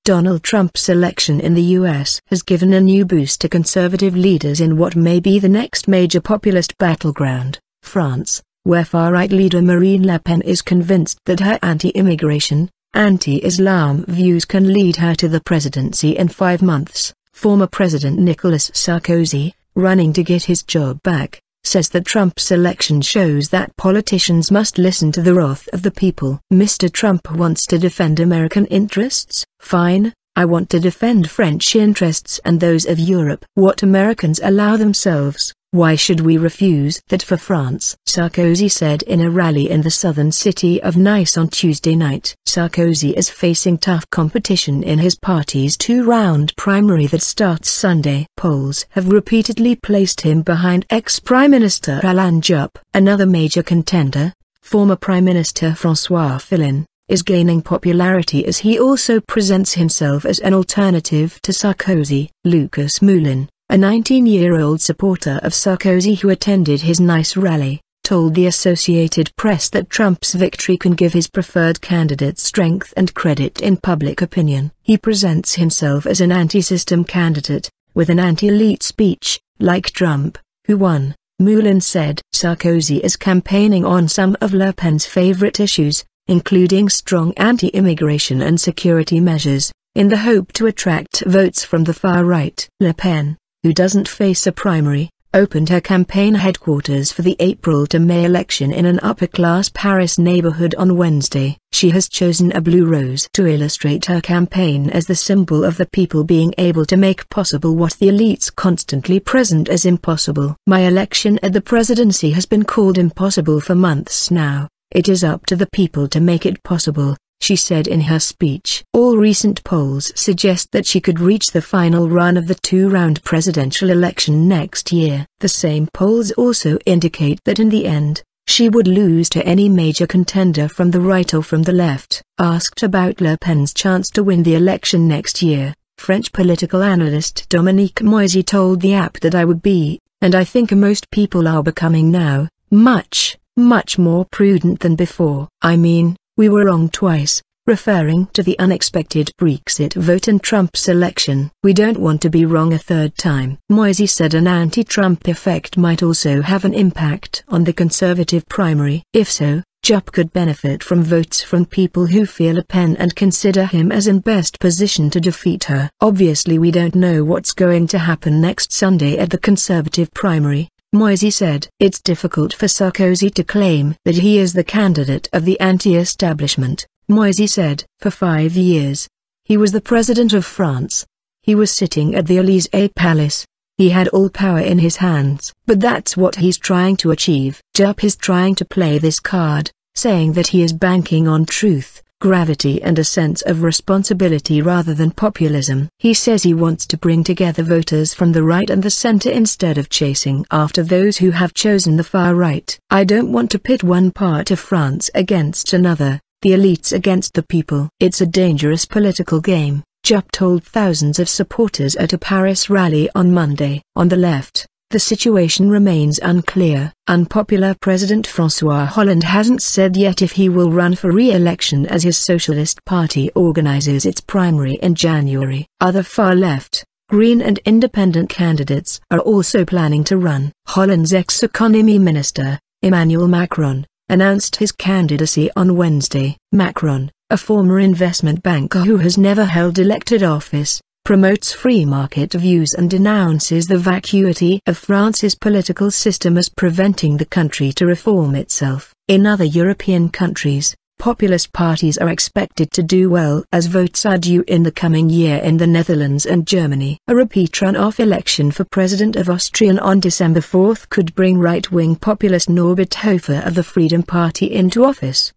Donald Trump's election in the U.S. has given a new boost to conservative leaders in what may be the next major populist battleground, France, where far-right leader Marine Le Pen is convinced that her anti-immigration, anti-Islam views can lead her to the presidency in 5 months. Former President Nicolas Sarkozy, running to get his job back, says that Trump's election shows that politicians must listen to the wrath of the people. Mr. Trump wants to defend American interests? Fine, I want to defend French interests and those of Europe. What Americans allow themselves, why should we refuse that for France? Sarkozy said in a rally in the southern city of Nice on Tuesday night. Sarkozy is facing tough competition in his party's 2-round primary that starts Sunday. Polls have repeatedly placed him behind ex-Prime Minister Alain Juppe. Another major contender, former Prime Minister François Fillon, is gaining popularity as he also presents himself as an alternative to Sarkozy. Lucas Moulin, a 19-year-old supporter of Sarkozy who attended his Nice rally, told the Associated Press that Trump's victory can give his preferred candidate strength and credit in public opinion. He presents himself as an anti-system candidate, with an anti-elite speech, like Trump, who won, Moulin said. Sarkozy is campaigning on some of Le Pen's favorite issues, including strong anti-immigration and security measures, in the hope to attract votes from the far right. Le Pen, who doesn't face a primary, opened her campaign headquarters for the April to May election in an upper-class Paris neighborhood on Wednesday. She has chosen a blue rose to illustrate her campaign as the symbol of the people being able to make possible what the elites constantly present as impossible. My election at the presidency has been called impossible for months now. It is up to the people to make it possible, she said in her speech. All recent polls suggest that she could reach the final run of the 2-round presidential election next year. The same polls also indicate that in the end, she would lose to any major contender from the right or from the left. Asked about Le Pen's chance to win the election next year, French political analyst Dominique Moisy told the app that I would be, and I think most people are becoming now, much more prudent than before. I mean, we were wrong twice, referring to the unexpected Brexit vote and Trump's election. We don't want to be wrong a third time. Moisy said an anti-Trump effect might also have an impact on the Conservative primary. If so, Juppe could benefit from votes from people who fear Le Pen and consider him as in best position to defeat her. Obviously we don't know what's going to happen next Sunday at the Conservative primary, Moisy said. It's difficult for Sarkozy to claim that he is the candidate of the anti-establishment, Moisy said. For 5 years, he was the president of France. He was sitting at the Élysée Palace. He had all power in his hands. But that's what he's trying to achieve. Juppe is trying to play this card, saying that he is banking on truth, gravity and a sense of responsibility rather than populism. He says he wants to bring together voters from the right and the center instead of chasing after those who have chosen the far right. I don't want to pit one part of France against another, the elites against the people. It's a dangerous political game, Juppe told thousands of supporters at a Paris rally on Monday. On the left, the situation remains unclear. Unpopular President François Hollande hasn't said yet if he will run for re-election as his Socialist Party organizes its primary in January. Other far-left, Green and independent candidates are also planning to run. Hollande's ex-economy minister, Emmanuel Macron, announced his candidacy on Wednesday. Macron, a former investment banker who has never held elected office, promotes free market views and denounces the vacuity of France's political system as preventing the country to reform itself. In other European countries, populist parties are expected to do well as votes are due in the coming year in the Netherlands and Germany. A repeat runoff election for President of Austria on December 4 could bring right-wing populist Norbert Hofer of the Freedom Party into office.